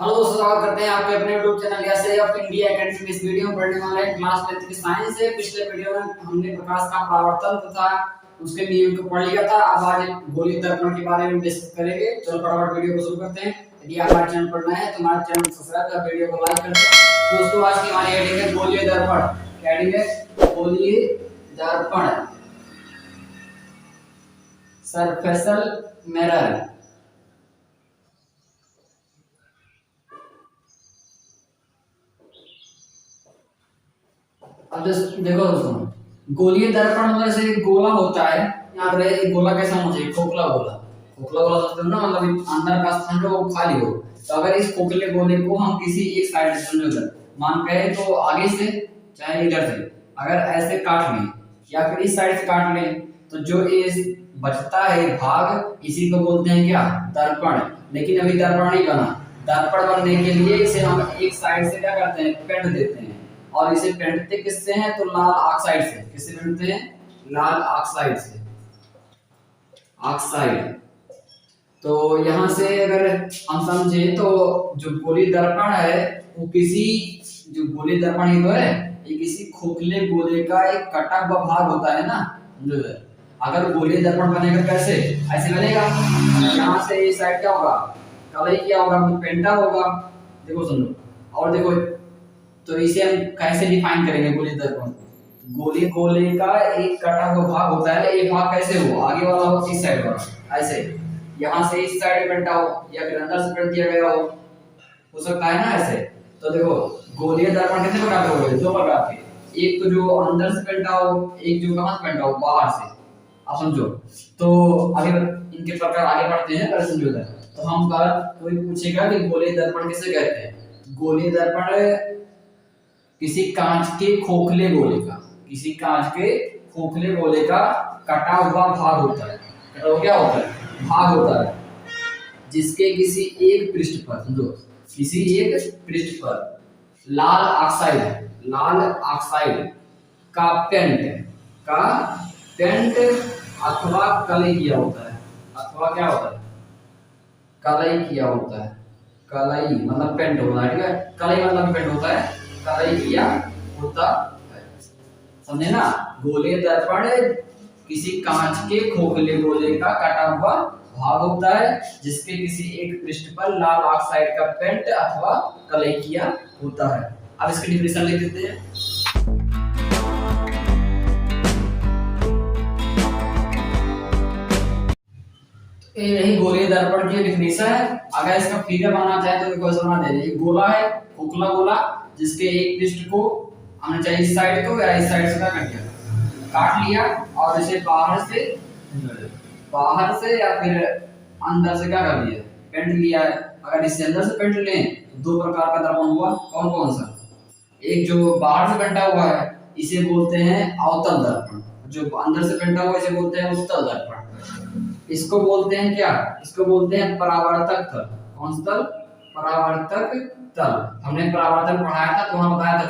Hello दोस्तों, स्वागत करते हैं आपके अपने YouTube चैनल ऐसे ऑफ इंडिया एकेडमी। इस वीडियो में पढ़ने वाले हैं क्लास 10 की साइंस है। पिछले वीडियो में हमने प्रकाश का परावर्तन तथा उसके नियम को पढ़ लिया था। अब आज गोलीय दर्पण के बारे में डिस्कस करेंगे। चलो फटाफट वीडियो को शुरू करते हैं। यदि आप हमारे चैनल पर नए हैं तो हमारे चैनल को सब्सक्राइब कर वीडियो को लाइक कर दें। दोस्तों, आज की हमारी हेडिंग है गोलीय दर्पण। क्या हेडिंग है? गोलीय दर्पण, सरफेसल मिरर। अब देखो दोस्तों, गोलीय दर्पण मतलब जैसे गोला होता है। याद रहे, एक गोला कैसा होना चाहिए? खोखला गोला। खोखला गोला समझते हो ना, मतलब अंदर का स्थान जो वो खाली हो। तो अगर इस खोखले गोले को हम किसी एक साइड से समझो, मान कहे तो आगे से चाहे इधर से अगर ऐसे काट लें या फिर इस साइड से काट लें तो जो इस बचता है भाग, इसी को बोलते हैं क्या? दर्पण। लेकिन अभी दर्पण नहीं बना। दर्पण बनने के लिए इसे हम एक साइड से क्या करते हैं? पेंट देते हैं। और इसे पेंटते किससे हैं? तो लाल ऑक्साइड से। किससे पेंटते हैं? लाल ऑक्साइड से। ऑक्साइड। तो यहां से अगर हम समझे तो जो गोलीय दर्पण है वो किसी, जो गोलीय दर्पण ही तो है, ये किसी खोखले गोले का एक कटा हुआ भाग होता है ना। अगर गोलीय दर्पण बनेगा कैसे? ऐसे बनेगा। यहाँ से इस साइड क्या होगा? कलई क्या होगा? पेंटा होगा। देखो सुनो, और देखो, तो इसे हम कैसे डिफाइन करेंगे गोलीय दर्पण? गोलीय गोले का एक कटा हुआ भाग होता है। ये भाग कैसे हो? आगे वाला हो, इस साइड वाला ऐसे, यहाँ से इस साइड पेंटा हो या फिर अंदर से पेंट दिया गया हो सकता है ना ऐसे। तो देखो, गोलीय दर्पण कितने प्रकार के होते हैं? दो प्रकार के। एक तो जो अंदर से पेंटा हो, एक जो कहां से पेंटा हो? बाहर से। आप समझो। तो अभी इनके प्रकार आगे बढ़ते हैं। अगर समझो तो हम कोई पूछेगा कि गोलीय दर्पण किसे कहते हैं? गोलीय दर्पण किसी कांच के खोखले गोले का, किसी कांच के खोखले गोले का कटा हुआ भाग होता है। कटा हुआ क्या होता है? भाग होता है, जिसके किसी एक पृष्ठ पर, समझो, किसी एक पृष्ठ पर लाल ऑक्साइड का पेंट अथवा कलई किया होता है। अथवा क्या होता है? कलई किया होता है। कलई मतलब पेंट होता है, ठीक है। कलई मतलब पेंट होता है, कलई किया होता है। समझे ना? गोलीय दर्पण किसी कांच के खोखले गोले का कटा हुआ भाग होता है, जिसके किसी एक पृष्ठ पर लाल ऑक्साइड का पेंट अथवा कलई किया होता है। अब इसकी डेफिनेशन लिख देते हैं। ये रही गोलीय दर्पण की डेफिनेशन है। अगर इसका फिगर बनाना चाहे तो देखो ऐसा बना दे। ये गोला है, खोखला गोला, जिसके एक पृष्ठ को हमने चाहे इस साइड को या इस साइड से कर दिया, काट लिया और इसे बाहर से या फिर अंदर से क्या कर दिया? पेंट लिया है। अगर इससे अंदर से पेंट लें तो दो प्रकार का दर्पण हुआ। कौन कौन सा? एक जो बाहर से पेंटा हुआ है इसे बोलते हैं अवतल दर्पण, जो अंदर से पेंटा हुआ इसे बोलते हैं उत्तल दर्पण। इसको बोलते हैं क्या? इसको बोलते हैं परावर्तक तल। कौन सा तल? परावर्तक तल। हमने परावर्तन पढ़ाया था तो वहां बताया था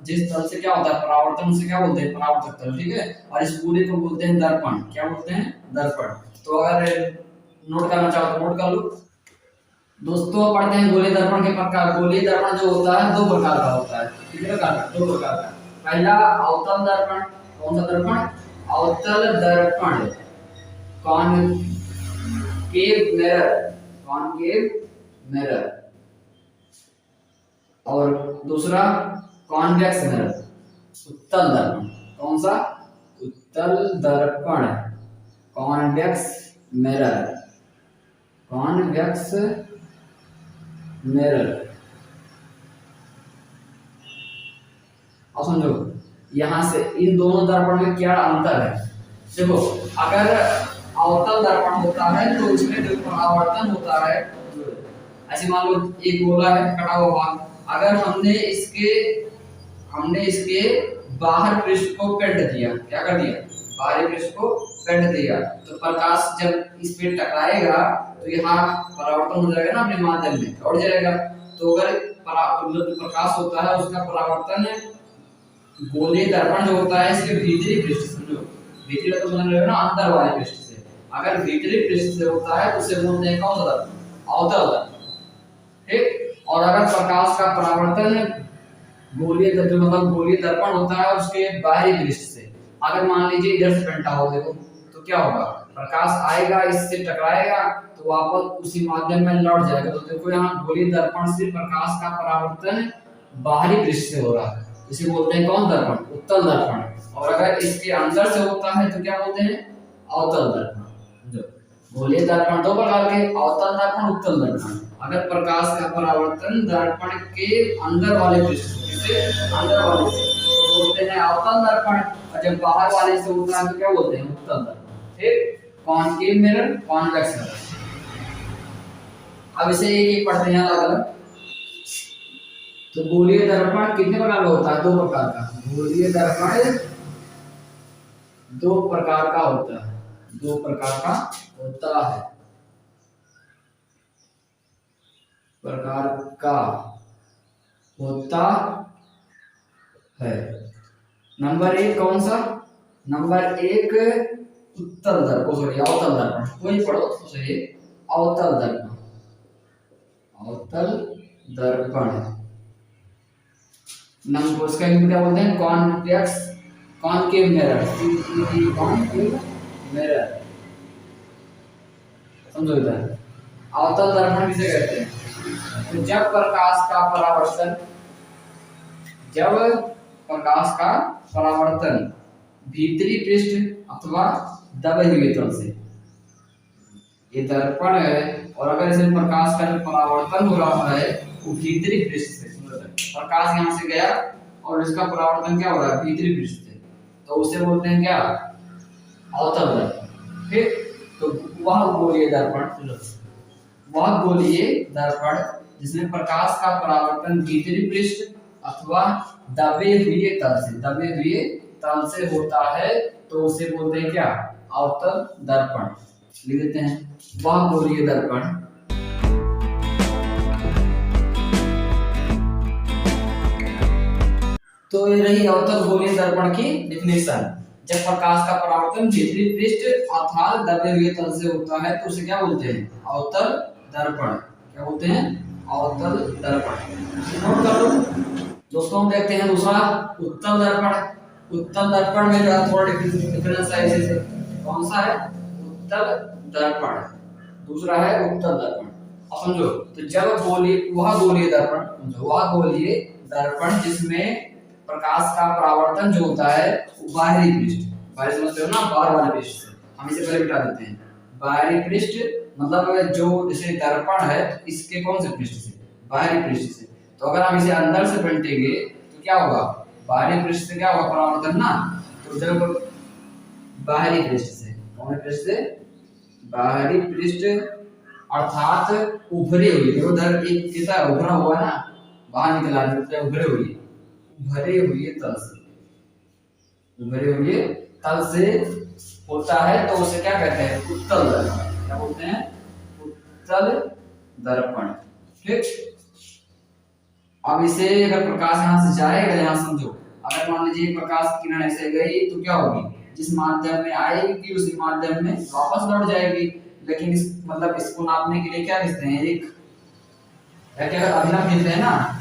जिस तल से क्या होता है परावर्तन, उसे क्या बोलते हैं? परावर्तक तल, ठीक है। और इस पूरे को बोलते हैं दर्पण। क्या बोलते हैं? दर्पण। तो अगर नोट करना चाहो तो नोट कर लो। दोस्तों, पढ़ते हैं गोलीय दर्पण के प्रकार। गोलीय दर्पण जो होता है दो प्रकार का होता है। कितने प्रकार का? दो प्रकार का। पहला अवतल दर्पण। कौन सा दर्पण? अवतल दर्पण, कॉनकेव मिरर। Concave mirror. और दूसरा कॉन्वेक्स मिरर, उत्तल दर्पण। कौन सा? उत्तल दर्पण, कॉन्वेक्स मिरर। Convex mirror. अब समझो यहां से इन दोनों दर्पण में क्या अंतर है। देखो, अगर अवतल दर्पण होता है तो उसमें जो परावर्तन होता है, ऐसे मान लो एक गोला है, कटा हुआ भाग। अगर हमने इसके बाहर पृष्ठ को पेंट दिया, क्या कर दिया? बाहरी पृष्ठ को पेंट दिया, तो प्रकाश जब इस पे टकराएगा तो यहाँ परावर्तन हो जाएगा ना, अपने माध्यम में लौट जाएगा। तो अगर प्रकाश होता है उसका परावर्तन गोलीय दर्पण जो होता है इसके भीतरी पृष्ठ से, समझो भीतरी तो समझ रहे हो ना, अंदर वाले पृष्ठ से। अगर भीतरी पृष्ठ से होता है तो उसे बोलते हैं कौन सा दर्पण? अवतल दर्पण, ठीक। और अगर प्रकाश का परावर्तन गोलीय दर्पण मतलब गोलीय दर्पण होता है उसके बाहरी पृष्ठ से, अगर मान लीजिए इधर से पलटा हो देखो तो क्या होगा, प्रकाश आएगा इससे टकराएगा तो वापस उसी माध्यम में लौट जाएगा। तो देखो यहाँ गोलीय दर्पण से प्रकाश का परावर्तन बाहरी पृष्ठ से हो रहा है, इसे बोलते हैं कौन दर्पण, उत्तल दर्पण। और अगर इसके अंदर से होता है तो क्या बोलते हैं, अवतल दर्पण। गोलीय दर्पण दो प्रकार के, अवतल दर्पण, उत्तल दर्पण। अगर प्रकाश का परावर्तन दर्पण के अंदर वाले पृष्ठ से, अंदर वाले से तो बोलते हैं अवतल दर्पण, और जब बाहर वाले से होता है तो क्या बोलते हैं, उत्तल दर्पण। ठीक, कॉनकेव मिरर, कॉन्वेक्स मिरर। अब इसे एक एक पढ़ते हैं अलग अलग। तो गोलीय दर्पण कितने प्रकार का होता है, दो प्रकार का। गोलीय दर्पण दो प्रकार का होता है, दो प्रकार का होता है, प्रकार का होता है। नंबर एक कौन सा, नंबर एक उत्तल दर्पण, सॉरी अवतल दर्पण, कोई पढ़ो तो सही, अवतल दर्पण, अवतल दर्पण। नंबर उसका क्या बोलते हैं, convex, concave mirror, concave mirror, समझो इधर। अवतल दर्पण किसे कहते हैं, तो जब प्रकाश का परावर्तन, जब प्रकाश का परावर्तन भीतरी पृष्ठ अथवा दबे हुए तल से, ये दर्पण है और अगर इसे प्रकाश का परावर्तन हो रहा है वो भीतरी पृष्ठ से, प्रकाश यहाँ से गया और इसका परावर्तन क्या हो रहा है, भीतरी पृष्ठ से, तो उसे बोलते हैं क्या, अवतल दर्पण। ठीक, तो वह गोलीय दर्पण, वह गोलीय दर्पण जिसमें प्रकाश का परावर्तन भीतरी पृष्ठ अथवा दबे हुए तल से, दबे हुए तल से होता है तो उसे बोलते हैं क्या, अवतल दर्पण। लिख देते हैं, वह गोलीय दर्पण तो ये रही अवतल गोलीय दर्पण की डेफिनेशन। जब प्रकाश का परावर्तन भीतरी पृष्ठ अर्थात दबे हुए तल से होता है तो उसे क्या बोलते हैं, अवतल दर्पण। क्या बोलते हैं, अवतल दर्पण। नोट कर लो दोस्तों। देखते हैं दूसरा उत्तल दर्पण। उत्तल दर्पण में जो थोड़ा डिफरेंस है इसे, कौन सा है, उत्तल दर्पण, दूसरा है उत्तल दर्पण। अब समझो, तो जब वह गोलीय दर्पण, वह गोलीय दर्पण जिसमें प्रकाश का परावर्तन जो होता है वो बाहरी पृष्ठ, बाहरी समझते हो ना, बाहर वाले पृष्ठ से, हम इसे पहले बिठा देते हैं। बाहरी पृष्ठ मतलब जो जैसे दर्पण है इसके कौन से पृष्ठ से, बाहरी पृष्ठ से। तो अगर हम इसे अंदर से पलटेंगे तो क्या होगा, बाहरी पृष्ठ से क्या होगा, परावर्तन ना। तो जब बाहरी पृष्ठ से, कौन पृष्ठ से, बाहरी पृष्ठ अर्थात उभरे हुए, उधर एक कैसा उभरा हुआ ना, बाहर निकला है, उभरे हुए, भरे हुए तल से, भरे हुए तल से होता है तो उसे क्या कहते हैं, उत्तल दर्पण। क्या बोलते हैं, उत्तल दर्पण। ठीक, अब इसे अगर प्रकाश यहाँ से जाएगा, यहाँ समझो, अगर मान लीजिए प्रकाश की किरण ऐसे गई तो क्या होगी, जिस माध्यम में आएगी उसी माध्यम में वापस लौट जाएगी। लेकिन इस मतलब इसको नापने के लिए क्या लिखते हैं, एक क्या अभिलंब लिखते हैं ना,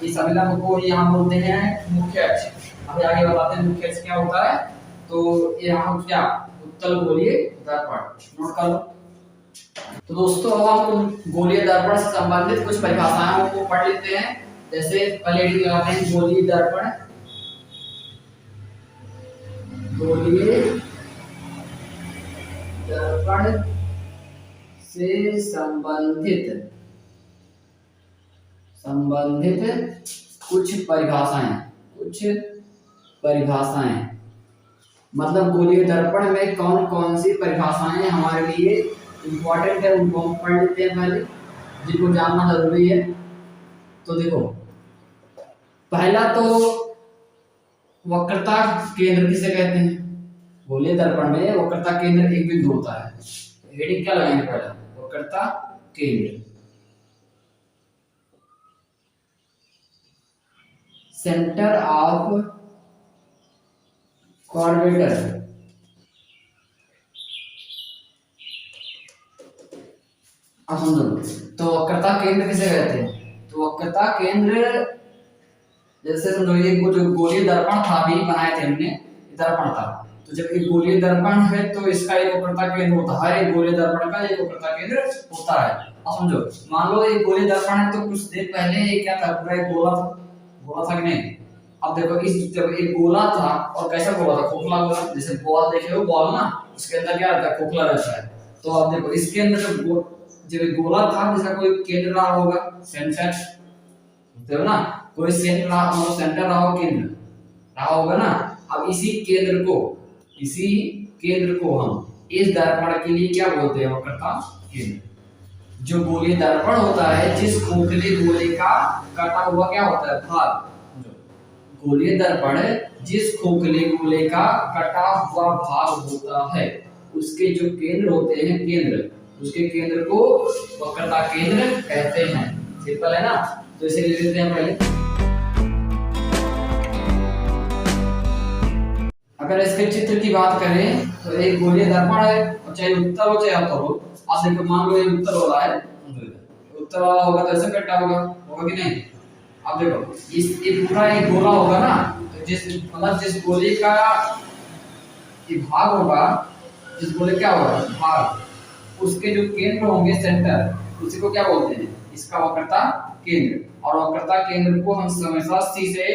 इस अभिलंब को यहाँ बोलते हैं मुख्य अक्ष। अभी आगे बताते हैं मुख्य अक्ष क्या होता है। तो यहाँ क्या, उत्तल गोलीय दर्पण। नोट कर लो। तो दोस्तों अब हम गोलीय दर्पण से संबंधित कुछ परिभाषाओं को पढ़ लेते हैं। जैसे पहले लगाते हैं गोलीय दर्पण, गोलीय दर्पण से संबंधित कुछ परिभाषाएं, कुछ परिभाषाएं मतलब गोलीय दर्पण में कौन कौन सी परिभाषाएं हमारे लिए इंपॉर्टेंट है उनको हम पढ़ लेते हैं पहले, जिनको जानना जरूरी है। तो देखो, पहला तो वक्रता केंद्र किसे कहते हैं, गोलीय दर्पण में वक्रता केंद्र एक बिंदु होता है। हेडिंग क्या लगाएंगे पहले, वक्रता केंद्र, सेंटर ऑफ कर्वेचर, अब समझो तो वक्रता केंद्र किसे कहते हैं, तो वक्रता केंद्र जैसे समझो ये जो गोलीय दर्पण था अभी बनाए थे हमने, दर्पण था, तो जब एक गोलीय दर्पण है तो इसका एक वक्रता केंद्र होता है, एक गोलीय दर्पण का एक वक्रता केंद्र होता है। अब समझो मान लो एक गोलीय दर्पण है तो कुछ देर पहले ये क्या था, पूरा एक गोला था कि नहीं। अब देखो इस जब एक गोला था और कैसा गोला था, खोखला गोला, जैसे बॉल देखे हो बॉल ना, उसके अंदर क्या रहता है, खोखला रहता है। तो अब देखो इसके अंदर जब एक गोला था जिसका कोई केंद्र रहा होगा, सेंटर देखो ना, कोई सेंटर रहा होगा, सेंटर रहा होगा, केंद्र रहा होगा ना। अब इसी केंद्र को हम इस दर्पण के लिए क्या बोलते हैं, वक्रता केंद्र। जो गोलीय दर्पण होता है, जिस खोखले गोले का कटा हुआ क्या होता है, भाग। गोलीय दर्पण जिस खोखले गोले का कटा हुआ भाग होता है, उसके जो केंद्र होते हैं, उसके केंद्र को वक्रता केंद्र कहते हैं। सिंपल है ना, तो इसे लिख लेते हैं पहले। अगर इसके चित्र की बात करें तो एक गोलीय दर्पण है, और चाहे उत्तर हो चाहे अवतल हो। आप देखो मान लो ये उत्तर वाला है, उत्तर वाला होगा तो ऐसे कटा होगा कि नहीं। अब देखो इस एक पूरा एक गोला होगा ना, तो जिस गोले का ये भाग होगा, जिस गोले क्या होगा भाग, उसके जो केंद्र होंगे, सेंटर, उसी को क्या बोलते हैं, इसका वक्रता केंद्र। और वक्रता केंद्र को हम हमेशा सी से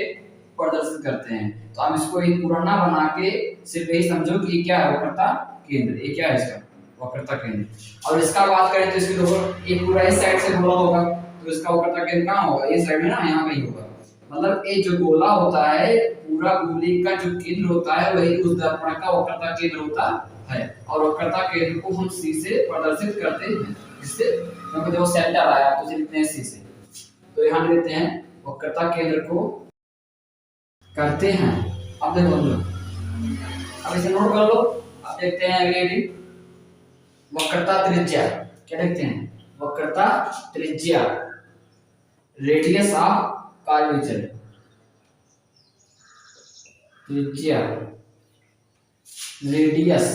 प्रदर्शित करते हैं। तो हम इसको एक पूरा ना बना के सिर्फ यही समझो कि ये क्या है, वक्रता केंद्र। ये क्या है, इसका वक्रता केंद्र। और इसका बात करें तो इसके देखो एक पूरा इस साइड से गोला होगा, तो इसका वक्रता केंद्र कहाँ होगा, ये साइड में ना, यहाँ पे ही होगा। मतलब ये जो गोला होता है, पूरा गोले का जो केंद्र होता है वही उस दर्पण का वक्रता केंद्र होता है। और वक्रता केंद्र को हम सी से प्रदर्शित करते हैं, जिससे क्योंकि जो सेंटर आया तो लिखते हैं सी से। तो यहाँ लिखते हैं वक्रता केंद्र को करते हैं। अब देखो अब इसे नोट कर लो। अब देखते हैं अगले वक्रता त्रिज्या। क्या देखते हैं, वक्रता त्रिज्या, रेडियस ऑफ कर्वेचर। त्रिज्या, रेडियस,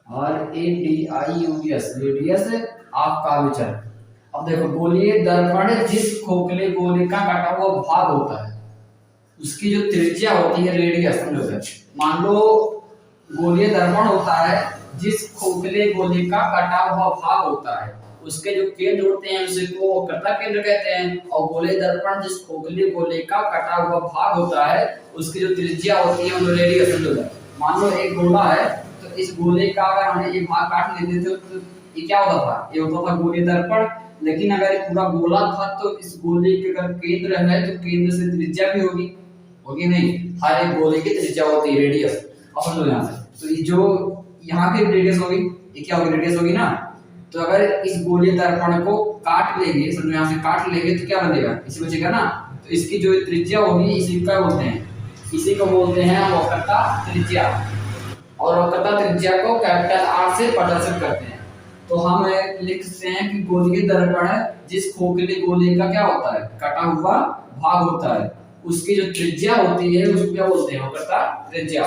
और ADIUS, रेडियस ऑफ कर्वेचर। अब देखो गोलीय दर्पण जिस खोखले गोले का कटा हुआ भाग होता है, उसकी जो त्रिज्या होती है, रेडियस। समझो मान लो गोलीय दर्पण होता है जिस खोखले गोले का कटा हुआ भाग होता है, उसके जो केंद्र होते हैं उसको वक्रता केंद्र कहते हैं। और गोलीय दर्पण जिस खोखले गोले का कटा हुआ भाग होता है, उसकी जो त्रिज्या होती है, वो रेडियस। समझो मान लो एक गोला है, तो इस गोले का अगर हमने ये भाग काट लेते थे तो ये क्या होता था, ये होता था गोलीय दर्पण। लेकिन अगर पूरा गोला था तो इस गोले के अगर केंद्र है तो केंद्र से त्रिज्या भी होगी नहीं। हर एक गोले की त्रिज्या होती है, रेडियस। अब समझो यहाँ से, तो ये जो यहाँ की रेडियस होगी, ये क्या होगी, रेडियस होगी ना। तो अगर इस गोलीय दर्पण को काट लेंगे, समझो यहाँ से काट लेंगे तो क्या बनेगा, इसी बचेगा ना। तो इसकी जो त्रिज्या होगी, इसी का बोलते हैं, इसी को बोलते हैं वक्रता त्रिज्या। और वक्रता त्रिज्या को कैपिटल R से प्रदर्शित करते हैं। तो हम लिख सकते हैं कि गोलीय दर्पण जिस खोखले गोले का क्या होता है, कटा हुआ भाग होता है, उसकी जो त्रिज्या होती है उसको क्या बोलते हैं, वक्रता त्रिज्या।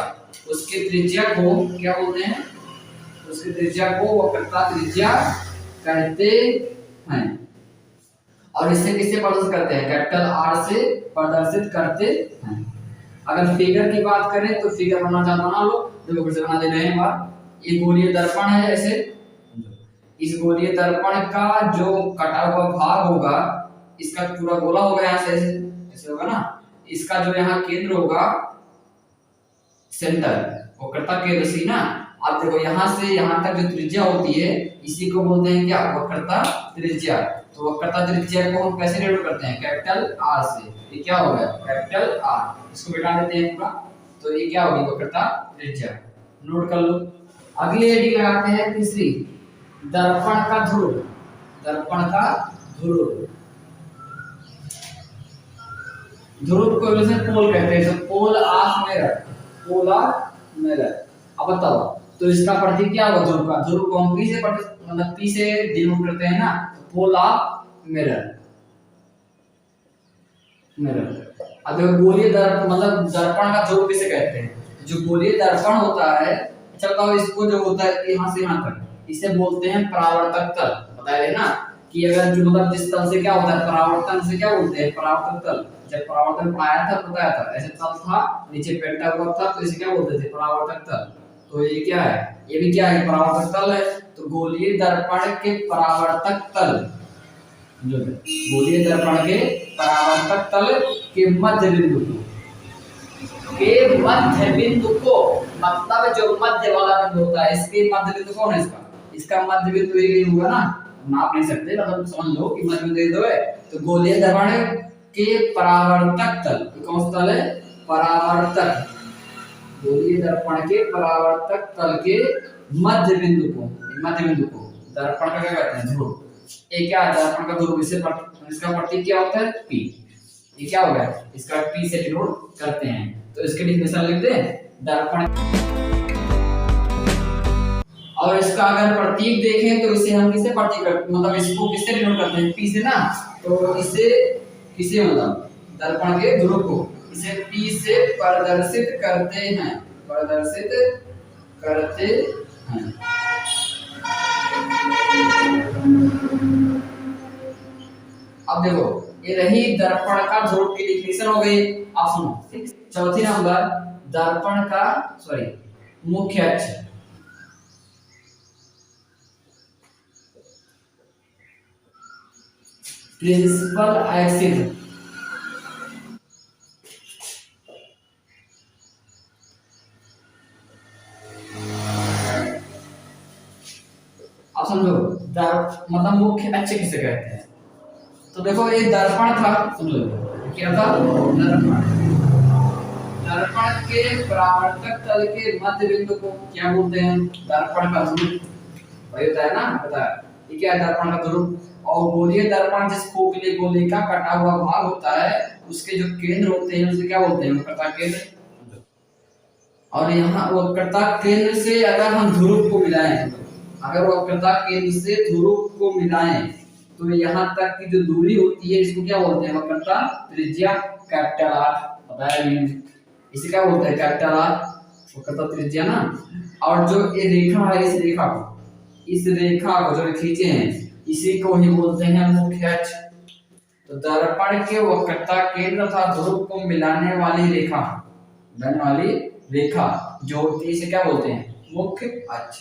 उसकी त्रिज्या को क्या बोलते हैं, उसकी त्रिज्या को वक्रता त्रिज्या कहते हैं। और इसे किससे प्रदर्शित करते हैं, कैपिटल R से प्रदर्शित करते हैं। अगर फिगर की बात करें तो फिगर बना लो, देखो फिर से बना दे रहे हैं बात। ये गोलीय दर्पण है, ऐसे इस गोलीय दर्पण का जो कटा हुआ भाग होगा, इसका पूरा गोला होगा, यहाँ से ऐसे होगा ना। इसका जो यहाँ केंद्र होगा, सेंटर, वक्रता केंद्र सी ना। आप देखो यहाँ से यहाँ तक जो त्रिज्या होती है, इसी को बोलते हैं क्या, वक्रता त्रिज्या। तो वक्रता त्रिज्या को हम कैसे डिनोट करते हैं, कैपिटल R से। ये क्या होगा, कैपिटल R। इसको मिटा देते हैं पूरा, तो ये क्या होगी, वक्रता त्रिज्या। नोट कर लो। अगली हेडिंग लगाते हैं तीसरी, दर्पण का ध्रुव। दर्पण का ध्रुव, ध्रुव को वैसे पोल कहते हैं, तो pole of mirror, pole of mirror. अब बताओ, तो इसका प्रतीक क्या होगा, ध्रुव का। ध्रुव को हम P से डिनोट करते हैं ना, पोल ऑफ मिरर, मिरर। अब गोलीय दर्पण मतलब दर्पण का ध्रुव किसे कहते हैं, जो गोलीय दर्पण होता है। चलो इसको जो होता है यहाँ से यहाँ तक, इसे बोलते हैं परावर्तक तल। बताया ना कि अगर जो मतलब जिस तल से क्या होता है परावर्तन से क्या बोलते हैं परावर्तक तल। जब परावर्तन पढ़ाया था बताया था ऐसे तल था नीचे पेंटागोन था तो इसे क्या बोलते थे परावर्तक तल। तो ये क्या है ये भी क्या है परावर्तक तल है। तो गोलीय दर्पण के परावर्तक तल जो है गोलीय दर्पण के परावर्तक तल के मध्य बिंदु को मतलब जो मध्य वाला बिंदु होता है इसके मध्य बिंदु कौन है इसका मध्य बिंदु यही होगा ना। नाप नहीं सकते मतलब समझ लो कि मध्य बिंदु दो है। तो गोलीय दर्पण के परावर्तक तल कौन सा तल है परावर्तक गोलीय दर्पण के परावर्तक तल के मध्य बिंदु को दर्पण का क्या कहते हैं ध्रुव। ये क्या है दर्पण का ध्रुव इसका प्रतीक क्या होता है P। ये क्या होगा इसका P से डिनोट करते हैं। तो इसके डेफिनेशन लिख दें दर्पण। और इसका अगर प्रतीक देखें तो इसे हम किससे प्रतीक मतलब इसको किससे डिनोट करते हैं P से ना। तो इसे किसे मतलब दर्पण के ध्रुव को इसे P से प्रदर्शित करते हैं अब देखो ये रही दर्पण का ध्रुव की डेफिनेशन हो गई। आप सुनो चौथी नंबर दर्पण का मुख्य अक्ष प्रिंसिपल एक्सिस। आप समझो मतलब मुख्य अक्ष किसे कहते हैं। तो देखो ये दर्पण था समझो क्या था दर्पण के परावर्तक तल के मध्य बिंदु को क्या बोलते हैं दर्पण का ध्रुव। वही होता है ना पता है ये क्या है दर्पण का ध्रुव। और गोलीय दर्पण जिस खोखले गोले का कटा हुआ भाग होता है उसके जो केंद्र होते हैं उसे क्या बोलते हैं वक्रता केंद्र। और यहाँ वक्रता केंद्र से अगर हम ध्रुव को मिलाएं तो यहाँ तक की जो दूरी होती है इसको क्या बोलते हैं वक्रता त्रिज्या कैपिटल R बताया मैंने। इसे क्या बोलते हैं कैपिटल R वक्रता त्रिज्या ना। और जो ये रेखा है इस रेखा को जो खींचे हैं इसी को ही बोलते हैं मुख्य अक्ष। तो दर्पण के वक्रता केंद्र तथा ध्रुव को मिलाने वाली रेखा जो होती है इसे क्या बोलते हैं मुख्य अक्ष।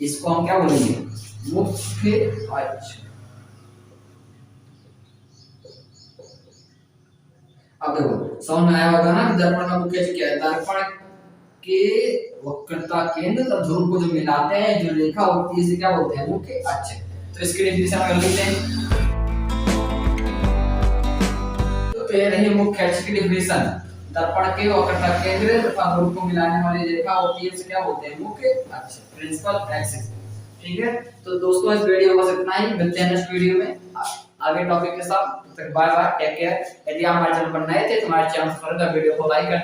इसको हम क्या बोलेंगे मुख्य अक्ष। अब देखो समझ में आया होगा ना कि दर्पण का मुख्य अक्ष क्या है। दर्पण के वक्रता केंद्र तथा ध्रुव को जो मिलाते हैं जो रेखा होती है इसे क्या बोलते हैं मुख्य अक्ष। तो इसके डेफिनेशन कर लेते हैं। तो ये रही मुख्य अक्ष की डेफिनेशन। दर्पण के वक्रता केंद्र तथा ध्रुव को मिलाने वाली रेखा होती है उसे क्या बोलते हैं मुख्य अक्ष प्रिंसिपल एक्सिस। ठीक है तो दोस्तों इस वीडियो में बस इतना ही। मिलते हैं नेक्स्ट वीडियो में आगे टॉपिक के साथ। तब तक बाय बाय टेक केयर। यदि आप हमारे चैनल पर नए थे तो हमारे चैनल पर वीडियो को लाइक कर